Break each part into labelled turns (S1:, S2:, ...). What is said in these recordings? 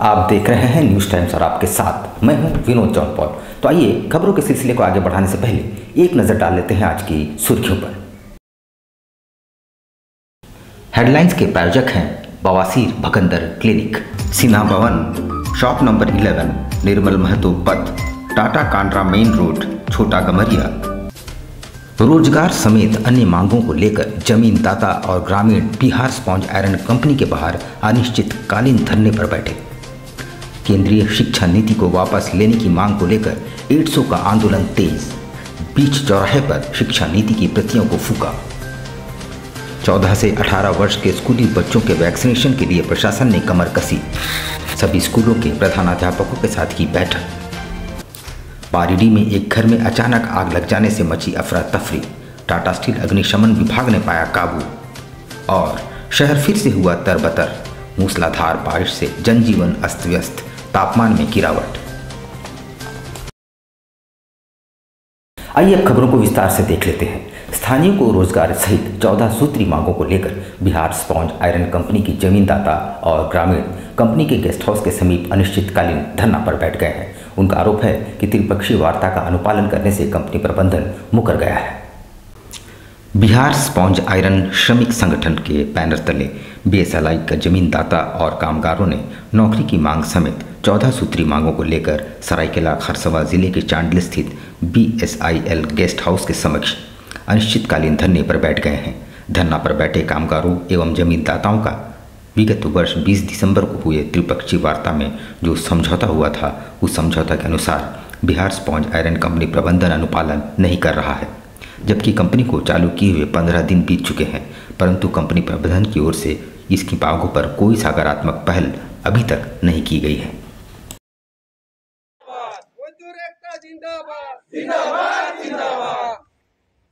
S1: आप देख रहे हैं न्यूज़ टाइम्स और आपके साथ मैं हूं विनोद जॉन पॉल। तो आइए खबरों के सिलसिले को आगे बढ़ाने से पहले एक नज़र डाल लेते हैं आज की सुर्खियों पर। हेडलाइंस के प्रायोजक हैं बवासीर भगंदर क्लिनिक, सिन्हा भवन, शॉप नंबर 11, निर्मल महतो पथ, टाटा कांड्रा मेन रोड, छोटा गमरिया। रोजगार समेत अन्य मांगों को लेकर जमींदाता और ग्रामीण बिहार स्पॉन्ज आयरन कंपनी के बाहर अनिश्चितकालीन धरने पर बैठे। केंद्रीय शिक्षा नीति को वापस लेने की मांग को लेकर 150 का आंदोलन तेज। बीच चौराहे पर शिक्षा नीति की प्रतियों को फूंका। 14 से 18 वर्ष के स्कूली बच्चों के वैक्सीनेशन के लिए प्रशासन ने कमर कसी। सभी स्कूलों के प्रधानाध्यापकों के साथ की बैठक। बारिडी में एक घर में अचानक आग लग जाने से मची अफरा तफरी। टाटा स्टील अग्निशमन विभाग ने पाया काबू। और शहर फिर से हुआ तरबतर। मूसलाधार बारिश से जनजीवन अस्त व्यस्त, तापमान में गिरावट। आइए अब खबरों को विस्तार से देख लेते हैं। स्थानीयों को रोजगार सहित 14 सूत्री मांगों को लेकर बिहार स्पॉन्ज आयरन कंपनी की जमींदाता और ग्रामीण कंपनी के गेस्ट हाउस के समीप अनिश्चितकालीन धरना पर बैठ गए हैं। उनका आरोप है कि त्रिपक्षीय वार्ता का अनुपालन करने से कंपनी प्रबंधन मुकर गया है। बिहार स्पॉन्ज आयरन श्रमिक संगठन के बैनर तले बीएसएलआई का जमींदाता और कामगारों ने नौकरी की मांग समेत 14 सूत्री मांगों को लेकर सरायकेला खरसवा जिले के चांडिल स्थित बीएसआईएल गेस्ट हाउस के समक्ष अनिश्चितकालीन धरने पर बैठ गए हैं। धरना पर बैठे कामगारों एवं जमींदाताओं का विगत वर्ष 20 दिसंबर को हुए त्रिपक्षीय वार्ता में जो समझौता हुआ था, उस समझौता के अनुसार बिहार स्पॉन्ज आयरन कंपनी प्रबंधन अनुपालन नहीं कर रहा है। जबकि कंपनी को चालू किए हुए 15 दिन बीत चुके हैं, परंतु कंपनी प्रबंधन की ओर से इसकी मांगों पर कोई सकारात्मक पहल अभी तक नहीं की गई है।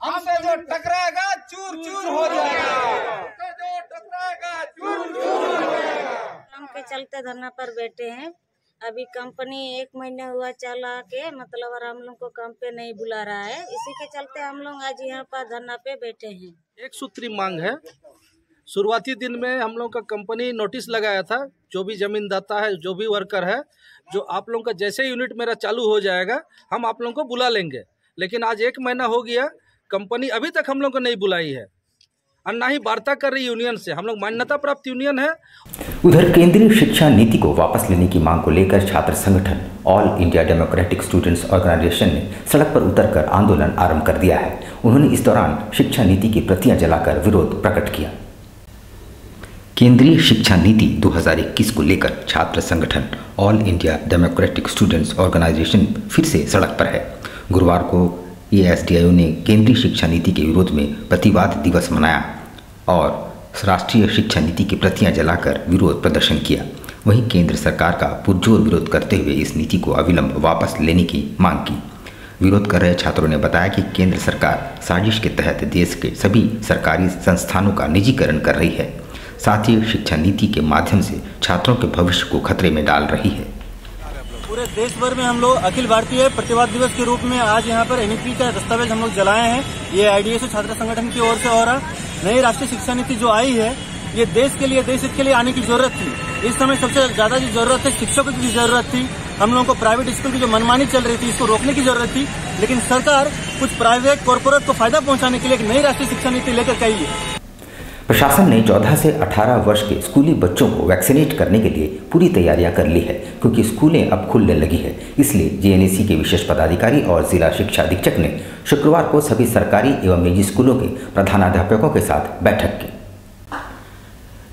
S2: हमसे जो टकराएगा चूर चूर हो जाएगा, जो टकराएगा चूर चूर हो जाएगा।
S3: काम के चलते धरना पर बैठे हैं। अभी कंपनी 1 महीना हुआ चला के मतलब और हम लोग को काम पे नहीं बुला रहा है। इसी के चलते हम लोग आज यहाँ पर धरना पे बैठे हैं।
S4: एक सूत्री मांग है। शुरुआती दिन में हम लोग का कंपनी नोटिस लगाया था, जो भी जमींदाता है, जो भी वर्कर है, जो आप लोगों का जैसे यूनिट मेरा चालू हो जाएगा हम आप लोगों को बुला लेंगे। लेकिन आज 1 महीना हो गया, कंपनी अभी तक हम लोग को नहीं बुलाई है और ना ही वार्ता कर रही यूनियन से। हम लोग मान्यता प्राप्त यूनियन है।
S1: उधर केंद्रीय शिक्षा नीति को वापस लेने की मांग को लेकर छात्र संगठन All India Democratic Students Organisation ने सड़क पर उतरकर आंदोलन आरंभ कर दिया है। उन्होंने इस दौरान शिक्षा नीति की प्रतियां जलाकर विरोध प्रकट किया। केंद्रीय शिक्षा नीति 2021 को लेकर छात्र संगठन All India Democratic Students Organisation फिर से सड़क पर है। गुरुवार को एएसडीआईओ ने केंद्रीय शिक्षा नीति के विरोध में प्रतिवाद दिवस मनाया और राष्ट्रीय शिक्षा नीति की प्रतियां जलाकर विरोध प्रदर्शन किया। वहीं केंद्र सरकार का पुरजोर विरोध करते हुए इस नीति को अविलंब वापस लेने की मांग की। विरोध कर रहे छात्रों ने बताया कि केंद्र सरकार साजिश के तहत देश के सभी सरकारी संस्थानों का निजीकरण कर रही है, साथ ही शिक्षा नीति के माध्यम से छात्रों के भविष्य को खतरे में डाल रही है।
S5: पूरे देश भर में हम लोग अखिल भारतीय प्रतिवाद दिवस के रूप में आज यहाँ पर एनईपी का दस्तावेज हम लोग जलाए हैं। ये आईडीएसओ छात्र संगठन की ओर से हो रहा। नई राष्ट्रीय शिक्षा नीति जो आई है, ये देश के लिए, देश हित के लिए आने की जरूरत थी। इस समय सबसे ज्यादा जो जरूरत है शिक्षकों की जरूरत थी। हम लोगों को प्राइवेट स्कूल की जो मनमानी चल रही थी, इसको रोकने की जरूरत थी। लेकिन सरकार कुछ प्राइवेट कॉर्पोरेट को फायदा पहुंचाने के लिए एक नई राष्ट्रीय शिक्षा नीति लेकर के आई है।
S1: प्रशासन ने 14 से 18 वर्ष के स्कूली बच्चों को वैक्सीनेट करने के लिए पूरी तैयारियां कर ली है, क्योंकि स्कूलें अब खुलने लगी है। इसलिए जेएनएसी के विशेष पदाधिकारी और जिला शिक्षा अधीक्षक ने शुक्रवार को सभी सरकारी एवं निजी स्कूलों के प्रधानाध्यापकों के साथ बैठक की।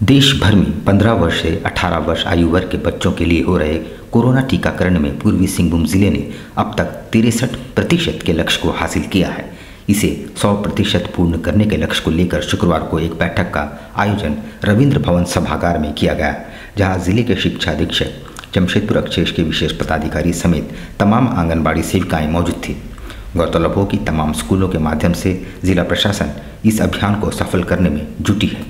S1: देश भर में 15 वर्ष से 18 वर्ष आयु वर्ग के बच्चों के लिए हो रहे कोरोना टीकाकरण में पूर्वी सिंहभूम जिले ने अब तक 63% के लक्ष्य को हासिल किया है। इसे 100% पूर्ण करने के लक्ष्य को लेकर शुक्रवार को एक बैठक का आयोजन रविंद्र भवन सभागार में किया गया, जहां जिले के शिक्षा अधीक्षक जमशेदपुर अक्षेश के विशेष पदाधिकारी समेत तमाम आंगनबाड़ी सेविकाएं मौजूद थी। गौरतलब हो कि तमाम स्कूलों के माध्यम से जिला प्रशासन इस अभियान को सफल करने में जुटी है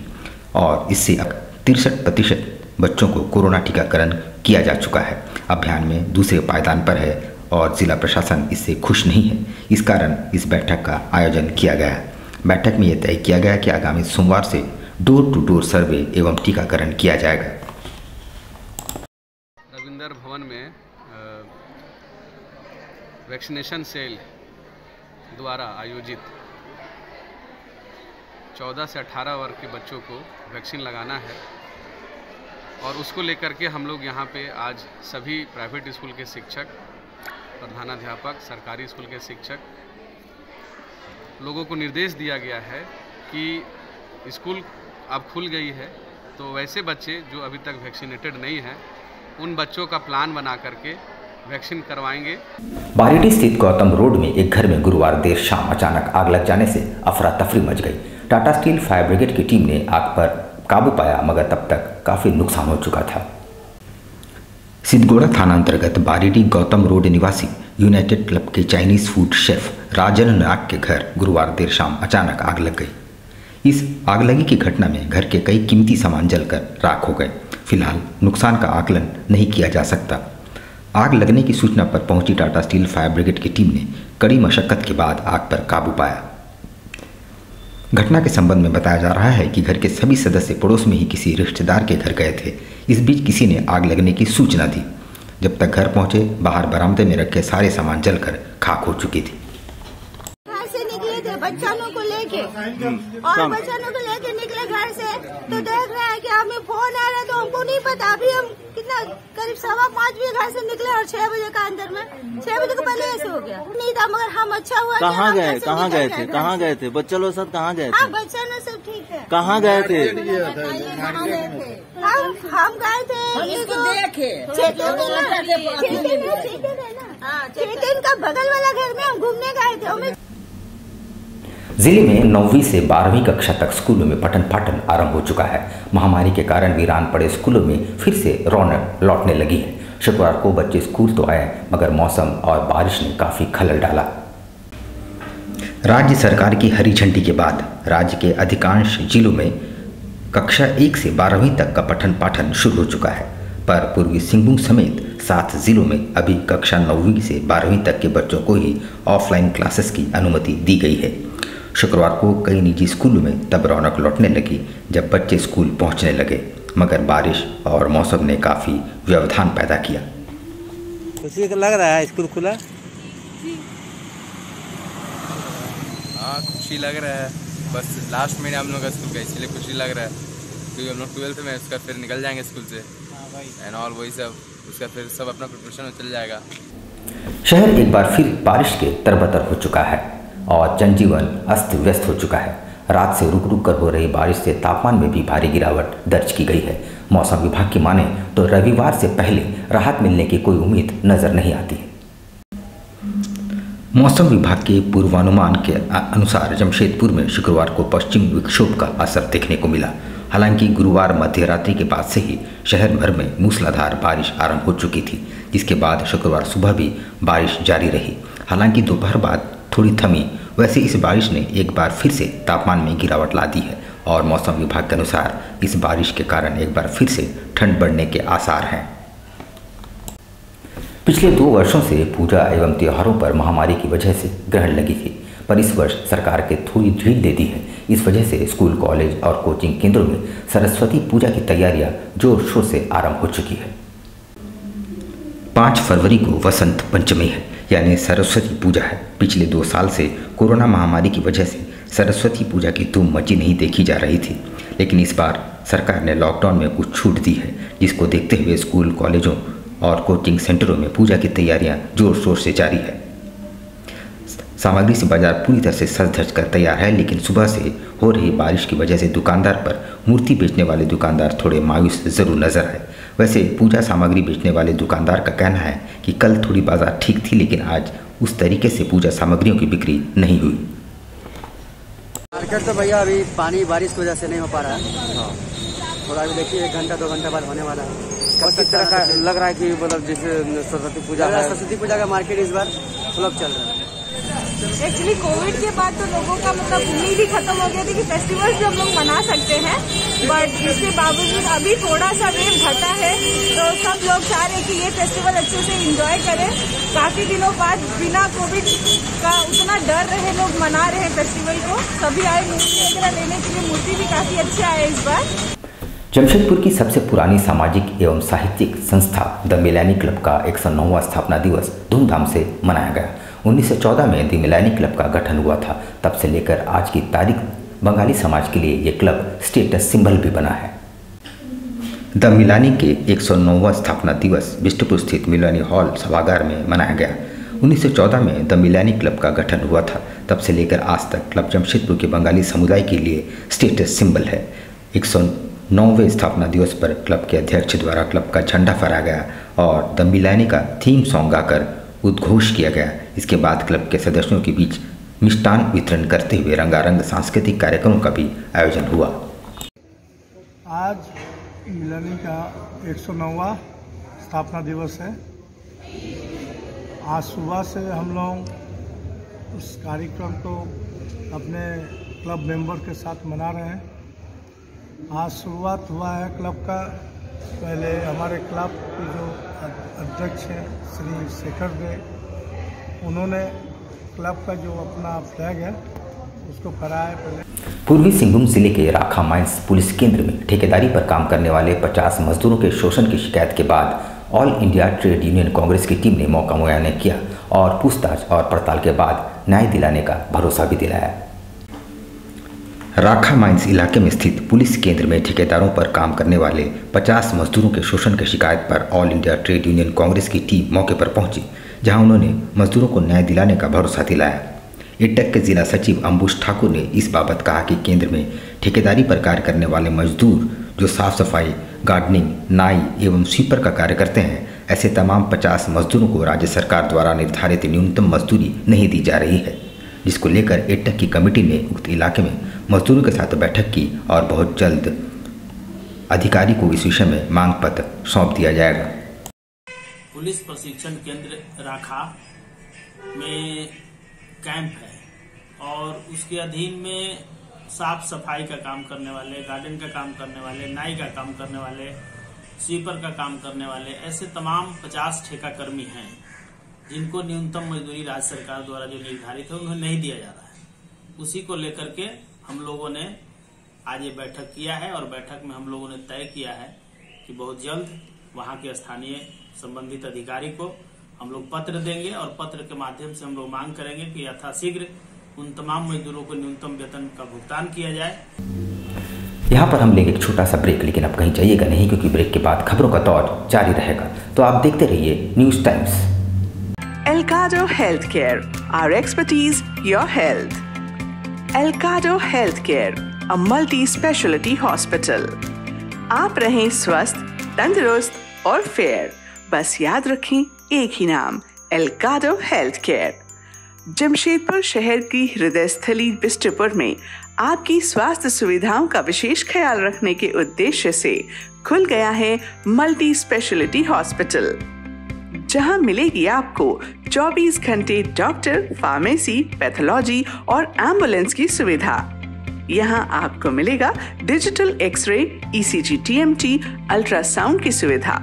S1: और इससे अब 63% बच्चों को कोरोना टीकाकरण किया जा चुका है। अभियान में दूसरे पायदान पर है और जिला प्रशासन इससे खुश नहीं है। इस कारण इस बैठक का आयोजन किया गया है। बैठक में यह तय किया गया कि आगामी सोमवार से डोर टू डोर सर्वे एवं टीकाकरण किया जाएगा।
S6: वैक्सीनेशन सेल द्वारा आयोजित 14 से 18 वर्ष के बच्चों को वैक्सीन लगाना है और उसको लेकर के हम लोग यहाँ पे आज सभी प्राइवेट स्कूल के शिक्षक, प्रधानाध्यापक, सरकारी स्कूल के शिक्षक लोगों को निर्देश दिया गया है कि स्कूल अब खुल गई है तो वैसे बच्चे जो अभी तक वैक्सीनेटेड नहीं हैं उन बच्चों का प्लान बना करके वैक्सीन करवाएंगे।
S1: बारीडी स्थित गौतम रोड में एक घर में गुरुवार देर शाम अचानक आग लग जाने से अफरा तफरी मच गई। टाटा स्टील फायर ब्रिगेड की टीम ने आग पर काबू पाया मगर तब तक काफी नुकसान हो चुका था। सिद्धगोड़ा थाना अंतर्गत बारीडी गौतम रोड निवासी यूनाइटेड क्लब के चाइनीज फूड शेफ राजन नाग के घर गुरुवार देर शाम अचानक आग लग गई। इस आगलगी की घटना में घर के कई कीमती सामान जलकर राख हो गए। फिलहाल नुकसान का आकलन नहीं किया जा सकता। आग लगने की सूचना पर पहुंची टाटा स्टील फायर ब्रिगेड की टीम ने कड़ी मशक्कत के बाद आग पर काबू पाया। घटना के संबंध में बताया जा रहा है कि घर के सभी सदस्य पड़ोस में ही किसी रिश्तेदार के घर गए थे। इस बीच किसी ने आग लगने की सूचना दी। जब तक घर पहुंचे बाहर बरामदे में रखे सारे सामान जलकर खाक हो चुकी थी।
S7: बच्चों को लेके और बच्चों को लेके निकले घर से तो देख रहे हैं कि हमें फोन आ रहा है तो हमको नहीं पता। अभी हम कितना करीब 5:15 बजे घर से निकले और 6 बजे का अंदर में 6 बजे को पहले ऐसे हो गया नहीं था। मगर हम अच्छा हुआ।
S5: कहाँ गए थे बच्चा लोग साथ? कहाँ गए थे?
S7: हाँ बच्चा लोग सब ठीक है।
S5: कहाँ गए थे?
S7: हम गए थे चेतन का बगल वाला घर में हम घूमने गए थे।
S1: जिले में 9वीं से 12वीं कक्षा तक स्कूलों में पठन पाठन आरंभ हो चुका है। महामारी के कारण वीरान पड़े स्कूलों में फिर से रौनक लौटने लगी है। शुक्रवार को बच्चे स्कूल तो आए मगर मौसम और बारिश ने काफ़ी खलल डाला। राज्य सरकार की हरी झंडी के बाद राज्य के अधिकांश जिलों में कक्षा 1 से 12वीं तक का पठन पाठन शुरू हो चुका है, पर पूर्वी सिंहभूम समेत 7 जिलों में अभी कक्षा 9वीं से 12वीं तक के बच्चों को ही ऑफलाइन क्लासेस की अनुमति दी गई है। शुक्रवार को कई निजी स्कूलों में तब रौनक लौटने लगी जब बच्चे स्कूल पहुंचने लगे, मगर बारिश और मौसम ने काफ़ी व्यवधान पैदा किया।
S5: खुशी लग रहा है स्कूल खुला?
S8: हाँ खुशी लग रहा है। बस लास्ट महीने हम लोग का स्कूल का इसलिए खुशी लग रहा है क्योंकि हम लोग 12th में उसका फिर निकल जाएंगे स्कूल से एंड ऑल वही सब उसका फिर सब अपना प्रिपरेशन में चल जाएगा।
S1: शहर एक बार फिर बारिश के तरबतर हो चुका है और जनजीवन अस्त व्यस्त हो चुका है। रात से रुक रुक कर हो रही बारिश से तापमान में भी भारी गिरावट दर्ज की गई है। मौसम विभाग की माने तो रविवार से पहले राहत मिलने की कोई उम्मीद नजर नहीं आती है। मौसम विभाग के पूर्वानुमान के अनुसार जमशेदपुर में शुक्रवार को पश्चिम विक्षोभ का असर देखने को मिला। हालांकि गुरुवार मध्यरात्रि के बाद से ही शहर भर में मूसलाधार बारिश आरंभ हो चुकी थी, जिसके बाद शुक्रवार सुबह भी बारिश जारी रही। हालांकि दोपहर बाद थोड़ी थमी। वैसे इस बारिश ने एक बार फिर से तापमान में गिरावट ला दी है और मौसम विभाग के अनुसार इस बारिश के कारण एक बार फिर से ठंड बढ़ने के आसार हैं। पिछले 2 वर्षों से पूजा एवं त्योहारों पर महामारी की वजह से ग्रहण लगी थी, पर इस वर्ष सरकार के थोड़ी ढील दे दी है। इस वजह से स्कूल, कॉलेज और कोचिंग केंद्रों में सरस्वती पूजा की तैयारियां जोर शोर से आरंभ हो चुकी है। 5 फरवरी को वसंत पंचमी है, यानी सरस्वती पूजा है। पिछले 2 साल से कोरोना महामारी की वजह से सरस्वती पूजा की धूम मची नहीं देखी जा रही थी, लेकिन इस बार सरकार ने लॉकडाउन में कुछ छूट दी है, जिसको देखते हुए स्कूल, कॉलेजों और कोचिंग सेंटरों में पूजा की तैयारियां जोर शोर से जारी है। सामग्री से बाजार पूरी तरह से सज धज कर तैयार है, लेकिन सुबह से हो रही बारिश की वजह से दुकानदार पर मूर्ति बेचने वाले दुकानदार थोड़े मायूस जरूर नजर आए। वैसे पूजा सामग्री बेचने वाले दुकानदार का कहना है कि कल थोड़ी बाजार ठीक थी, लेकिन आज उस तरीके से पूजा सामग्रियों की बिक्री नहीं हुई।
S5: मार्केट तो भैया अभी पानी बारिश की वजह से नहीं हो पा रहा है। थोड़ा अभी देखिए 1 घंटा 2 घंटा बाद होने वाला है। किस तरह का लग रहा है कि मतलब जैसे सरस्वती पूजा है, सरस्वती पूजा का मार्केट इस बार फ्लॉप चल रहा है।
S7: एक्चुअली कोविड के बाद तो लोगों का मतलब उम्मीद ही खत्म हो गई थी कि फेस्टिवल्स भी हम लोग मना सकते हैं, बट इसके बावजूद अभी थोड़ा सा वेव घटा है तो सब लोग चाह रहे हैं कि ये फेस्टिवल अच्छे से एंजॉय करें। काफी दिनों बाद बिना कोविड का उतना डर रहे लोग मना रहे हैं फेस्टिवल को। सभी आए मूर्ति वगैरह लेने के लिए, मूर्ति भी काफी अच्छे आए इस बार।
S1: जमशेदपुर की सबसे पुरानी सामाजिक एवं साहित्यिक संस्था द मिलानी क्लब का 109वां स्थापना दिवस धूमधाम से मनाया गया। 1914 में द मिलानी क्लब का गठन हुआ था। तब से लेकर आज की तारीख बंगाली समाज के लिए ये क्लब स्टेटस सिंबल भी बना है। द मिलानी के 109वां स्थापना दिवस बिष्टुपुर स्थित मिलानी हॉल सभागार में मनाया गया। 1914 में द मिलानी क्लब का गठन हुआ था। तब से लेकर आज तक क्लब जमशेदपुर के बंगाली समुदाय के लिए स्टेटस सिंबल है। 109वें स्थापना दिवस पर क्लब के अध्यक्ष द्वारा क्लब का झंडा फहराया गया और द मिलानी का थीम सॉन्ग गाकर उद्घोष किया गया। इसके बाद क्लब के सदस्यों के बीच मिष्टान वितरण करते हुए रंगारंग सांस्कृतिक कार्यक्रमों का भी आयोजन हुआ।
S9: आज मिलानी का 109वां स्थापना दिवस है। आज सुबह से हम लोग उस कार्यक्रम को अपने क्लब मेंबर के साथ मना रहे हैं। आज शुरुआत हुआ है क्लब का। पहले हमारे क्लब के जो अध्यक्ष हैं श्री शेखर दे, उन्होंने क्लब का जो अपना फ्लैग है उसको फहराया। पहले
S1: पूर्वी सिंहभूम जिले के राखा माइंस पुलिस केंद्र में ठेकेदारी पर काम करने वाले 50 मजदूरों के शोषण की शिकायत के बाद all India trade union Congress की टीम ने मौका मुआयना किया और पूछताछ और पड़ताल के बाद न्याय दिलाने का भरोसा भी दिलाया। राखा माइंस इलाके में स्थित पुलिस केंद्र में ठेकेदारों पर काम करने वाले 50 मजदूरों के शोषण की शिकायत पर all India trade union Congress की टीम मौके पर पहुंची, जहां उन्होंने मजदूरों को न्याय दिलाने का भरोसा दिलाया। एटक के जिला सचिव अंबुश ठाकुर ने इस बाबत कहा कि केंद्र में ठेकेदारी पर कार्य करने वाले मजदूर जो साफ सफाई, गार्डनिंग, नाई एवं स्वीपर का कार्य करते हैं, ऐसे तमाम 50 मजदूरों को राज्य सरकार द्वारा निर्धारित न्यूनतम मजदूरी नहीं दी जा रही है, जिसको लेकर एटक की कमेटी ने उक्त इलाके में मजदूरों के साथ बैठक की और बहुत जल्द अधिकारी को इस विषय में मांग पत्र सौंप दिया जाएगा।
S10: पुलिस प्रशिक्षण केंद्र राखा में कैंप है और उसके अधीन में साफ सफाई का काम करने वाले, गार्डन का काम करने वाले, नाई का काम करने वाले, स्वीपर का काम करने वाले, ऐसे तमाम 50 ठेका कर्मी हैं जिनको न्यूनतम मजदूरी राज्य सरकार द्वारा जो निर्धारित है उन्हें नहीं दिया जा रहा है। उसी को लेकर के हम लोगों ने आज ये बैठक किया है और बैठक में हम लोगों ने तय किया है कि बहुत जल्द वहां के स्थानीय संबंधित अधिकारी को हम लोग पत्र देंगे और पत्र के माध्यम से हम लोग मांग करेंगे कि यथाशीघ्र उन तमाम मजदूरों को न्यूनतम वेतन का भुगतान किया जाए।
S1: यहाँ पर हम लेंगे एक छोटा सा ब्रेक, लेकिन अब कहीं जाइएगा नहीं क्योंकि ब्रेक के बाद खबरों का दौर जारी रहेगा। तो आप देखते रहिए news times.
S11: Elcado Healthcare, our expertise, your health. Elcado Healthcare, a multi-specialty hospital. आप रहें स्वस्थ, तंदुरुस्त और फेयर। बस याद रखें एक ही नाम, Elcado Healthcare। जमशेदपुर शहर की हृदय स्थली बिष्टुपुर में आपकी स्वास्थ्य सुविधाओं का विशेष ख्याल रखने के उद्देश्य से खुल गया है मल्टी स्पेशलिटी हॉस्पिटल, जहां मिलेगी आपको 24 घंटे डॉक्टर, फार्मेसी, पैथोलॉजी और एम्बुलेंस की सुविधा। यहां आपको मिलेगा digital x-ray, ECG, TMT, ultrasound की सुविधा,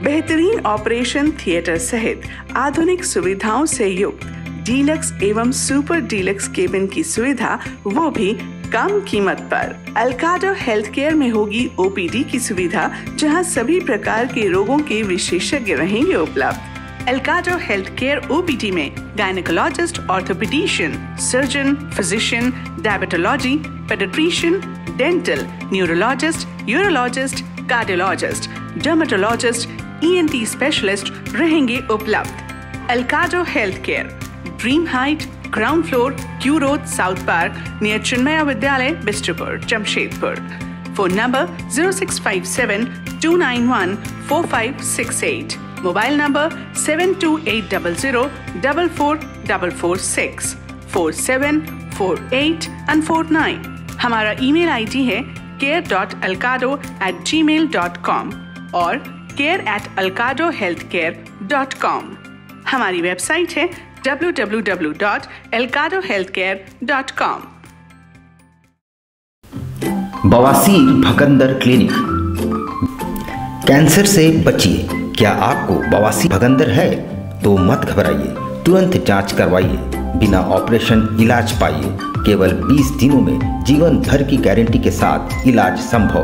S11: बेहतरीन ऑपरेशन थिएटर सहित आधुनिक सुविधाओं से युक्त डीलक्स एवं सुपर डीलक्स केबिन की सुविधा, वो भी कम कीमत पर। एल्काडो हेल्थ केयर में होगी OPD की सुविधा, जहां सभी प्रकार के रोगों के विशेषज्ञ रहेंगे उपलब्ध। एल्काडो हेल्थ केयर OPD में gynaecologist, orthopaedician, surgeon, physician, diabetology, paediatrician, dental, neurologist, urologist, cardiologist, dermatologist, ENT specialist रहेंगे उपलब्ध। एल्काडो health care, dream height, ground floor, Q road, south park, near Chinmaya Vidyalaya, Bistupur, Jamshedpur. Phone number 0657-291-4568। Mobile number 7280044446 4748 and 49। हमारा email ID है care.elcado@gmail.com और care@elcadohealthcare.com। हमारी website है www.elcadohealthcare.com।
S1: बवासीर भगंदर clinic. Cancer से बचिए। क्या आपको बवासीर भगंदर है तो मत घबराइए, तुरंत जांच करवाइए, बिना ऑपरेशन इलाज पाइए। केवल 20 दिनों में जीवन भर की गारंटी के साथ इलाज संभव।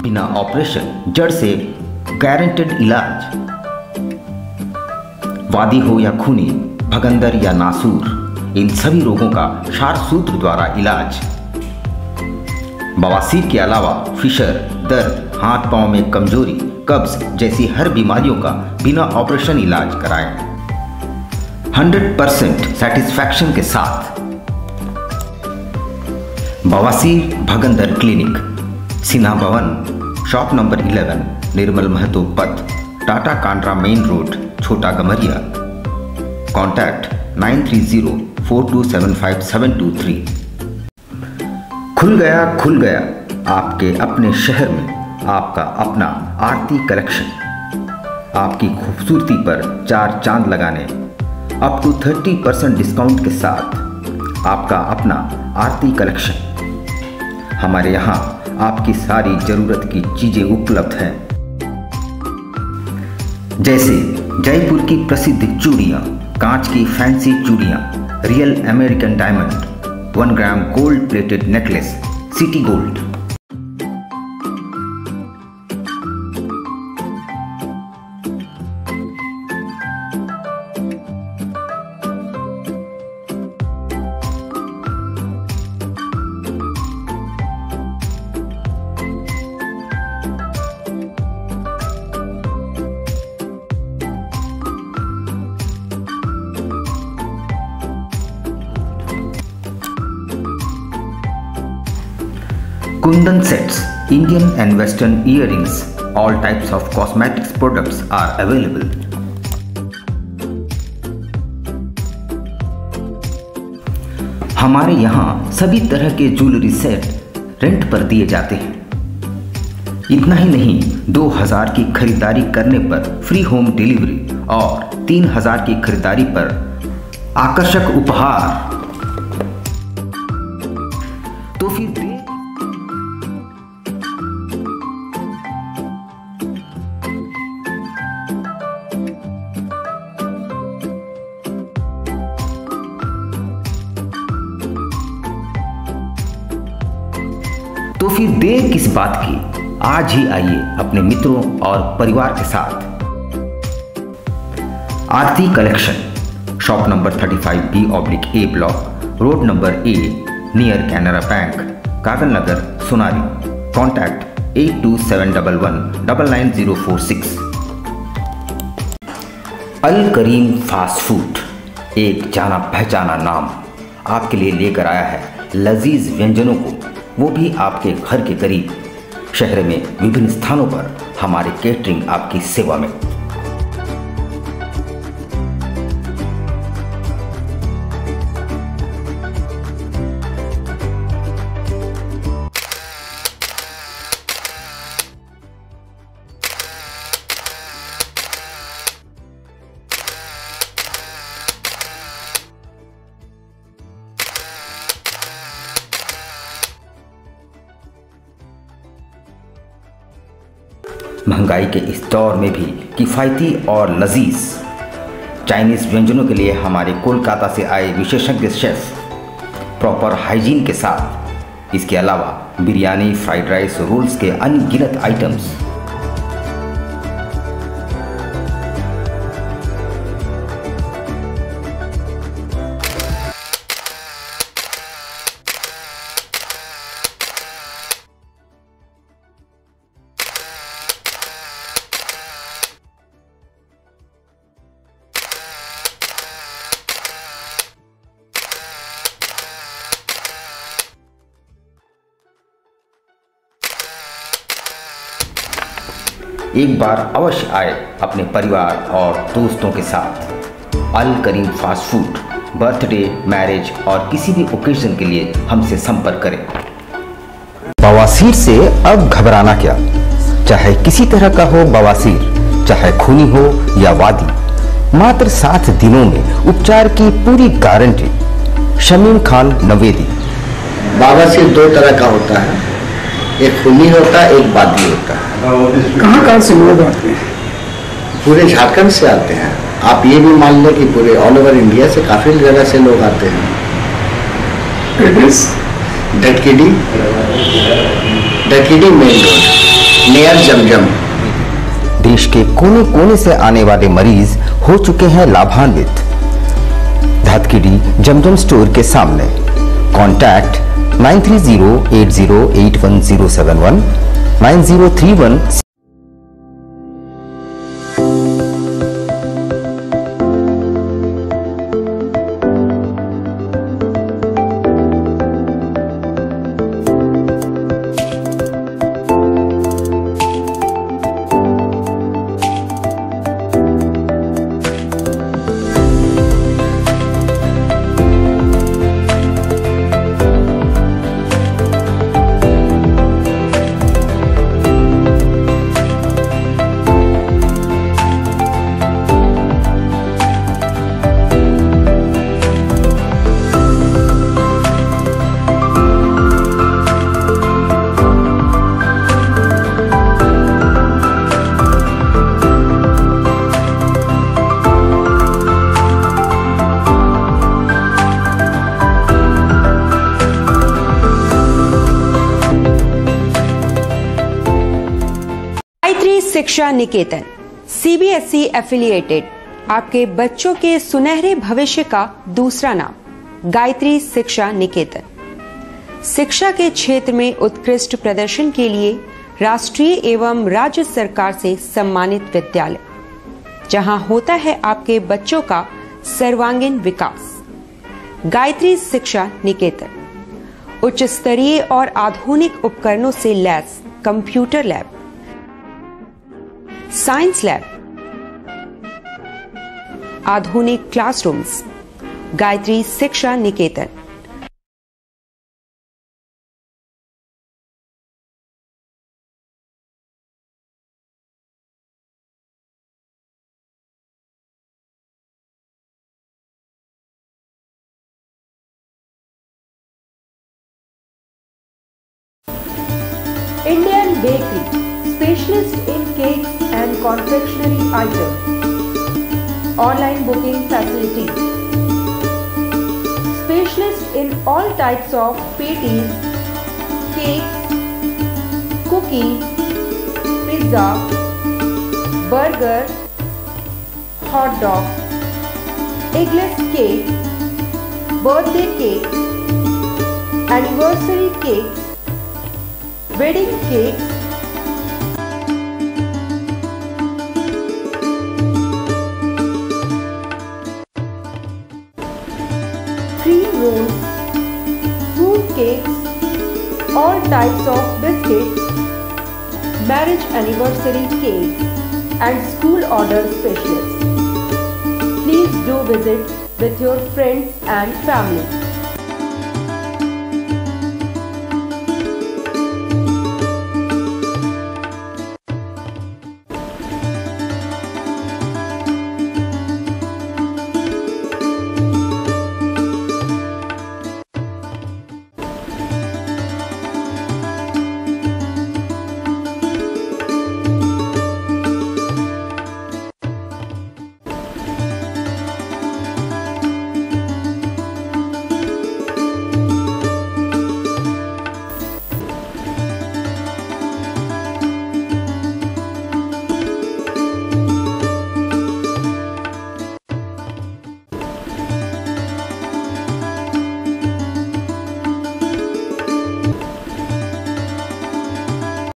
S1: बिना ऑपरेशन, जड़ से गारंटेड इलाज। वादी हो या खूनी, भगंदर या नासूर, इन सभी रोगों का क्षार सूत्र द्वारा इलाज। बवासीर के अलावा फिशर, दर्द, हाथ पांव में कमजोरी, कब्ज जैसी हर बीमारियों का बिना ऑपरेशन इलाज कराएं 100% सेटिस्फैक्शन के साथ। बवासीर भगंदर क्लिनिक, सिन्हा भवन, शॉप नंबर 11, निर्मल महतो पथ, टाटा कांड्रा मेन रोड, छोटा गमरिया। कॉन्टैक्ट 9304275723। खुल गया आपके अपने शहर में आपका अपना आरती कलेक्शन। आपकी खूबसूरती पर 4 चांद लगाने अप टू 30% डिस्काउंट के साथ आपका अपना आरती कलेक्शन। हमारे यहाँ आपकी सारी जरूरत की चीजें उपलब्ध हैं, जैसे जयपुर की प्रसिद्ध चूड़ियाँ, कांच की फैंसी चूड़ियाँ, real American diamond, 1 gram gold plated necklace, city gold. Kundan sets, Indian and Western earrings, all types of cosmetics products are available. हमारे यहाँ सभी तरह के ज्वेलरी सेट रेंट पर दिए जाते हैं। इतना ही नहीं, 2000 की खरीदारी करने पर फ्री होम डिलीवरी और 3000 की खरीदारी पर आकर्षक उपहार। तो फिर देर किस बात की, आज ही आइए अपने मित्रों और परिवार के साथ। Aarti collection, shop number 35B/A block, road number A, near Canara bank, Kagal Nagar, Sonari. Contact 8271199046। Al Karim fast food, एक जाना पहचाना नाम, आपके लिए लेकर आया है लजीज व्यंजनों को, वो भी आपके घर के करीब। शहर में विभिन्न स्थानों पर हमारे केटरिंग आपकी सेवा में। महंगाई के इस दौर में भी किफ़ायती और लजीज चाइनीज़ व्यंजनों के लिए हमारे कोलकाता से आए विशेषज्ञ शेफ प्रॉपर हाइजीन के साथ, इसके अलावा बिरयानी, फ्राइड राइस, रोल्स के अनगिनत आइटम्स। एक बार अवश्य आए अपने परिवार और दोस्तों के साथ। अल Karim fast food, birthday, marriage और किसी भी ओकेजन के लिए हमसे संपर्क करें। बवासीर से अब घबराना क्या, चाहे किसी तरह का हो बवासीर, चाहे खूनी हो या वादी, मात्र 7 दिनों में उपचार की पूरी गारंटी। शमीम खान नवेदी।
S12: बवासीर 2 तरह का होता है, एक खूनी होता है, एक वादी होता है।
S13: कहाँ से लोग आते हैं?
S12: पूरे झारखंड से आते हैं। आप ये भी मान लें कि पूरे ऑल ओवर इंडिया से काफी जगह से लोग आते हैं। डटकीडी मेन रोड, नियर जमजम।
S1: देश के कोने कोने से आने वाले मरीज हो चुके हैं लाभान्वित। धातकीडी जमजम स्टोर के सामने। कॉन्टैक्ट 9308081071 9031।
S14: शिक्षा निकेतन CBSE एफिलिएटेड आपके बच्चों के सुनहरे भविष्य का दूसरा नाम गायत्री शिक्षा निकेतन। शिक्षा के क्षेत्र में उत्कृष्ट प्रदर्शन के लिए राष्ट्रीय एवं राज्य सरकार से सम्मानित विद्यालय, जहां होता है आपके बच्चों का सर्वांगीण विकास। गायत्री शिक्षा निकेतन उच्च स्तरीय और आधुनिक उपकरणों से lace computer lab, science lab, आधुनिक क्लासरूम्स। गायत्री शिक्षा निकेतन। Indian Bakery, specialist in cakes and confectionery items. Online booking facilities. Specialist in all types of patties, cakes, cookies, pizza, burger, hot dog, eggless cake, birthday cake, anniversary cakes, wedding cakes, cream rolls, fruit cakes, all types of biscuits, marriage anniversary cakes, and school order specialists. Please do visit with your friends and family.